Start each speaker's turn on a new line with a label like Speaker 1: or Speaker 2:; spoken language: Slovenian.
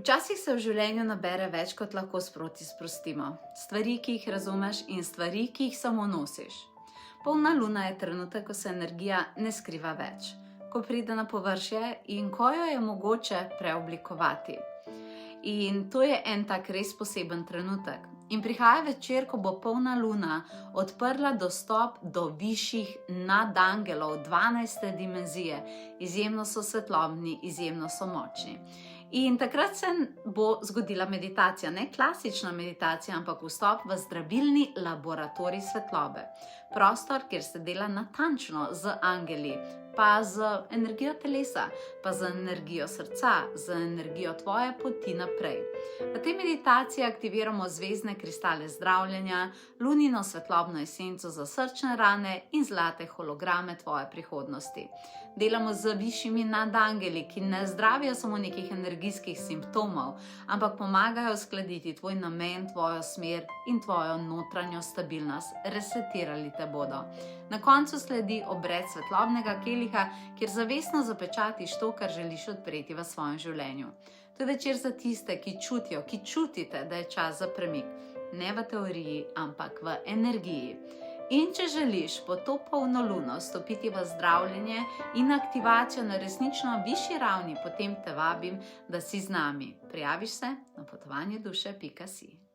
Speaker 1: Včasih se v življenju nabere več, kot lahko sproti sprostimo. Stvari, ki jih razumeš, in stvari, ki jih samo nosiš. Polna luna je trenutek, ko se energija ne skriva več, ko pride na površje in ko jo je mogoče preoblikovati. In to je en tak res poseben trenutek. In prihaja večer, ko bo polna luna odprla dostop do višjih nadangelov 12. dimenzije. Izjemno so svetlobni, izjemno so močni. In takrat se bo zgodila meditacija, ne klasična meditacija, ampak vstop v zdravilni laboratorij svetlobe. Prostor, kjer se dela natančno z angeli, pa z energijo telesa, pa z energijo srca, z energijo tvoje poti naprej. V tej meditaciji aktiviramo zvezdne kristale zdravljenja, lunino svetlobno esenco za srčne rane in zlate holograme tvoje prihodnosti. Delamo z višjimi nadangeli, ki ne zdravijo samo nekih energijskih simptomov, ampak pomagajo uskladiti tvoj namen, tvojo smer in tvojo notranjo stabilnost. Resetirali te bodo. Na koncu sledi obred svetlobnega keliha, kjer zavestno zapečatiš to, kar želiš odpreti v svojem življenju. To je večer za tiste, ki čutijo, ki čutite, da je čas za premik. Ne v teoriji, ampak v energiji. In če želiš po to polno luno stopiti v zdravljenje in aktivacijo na resnično višji ravni, potem te vabim, da si z nami. Prijaviš se na potovanje duše.si.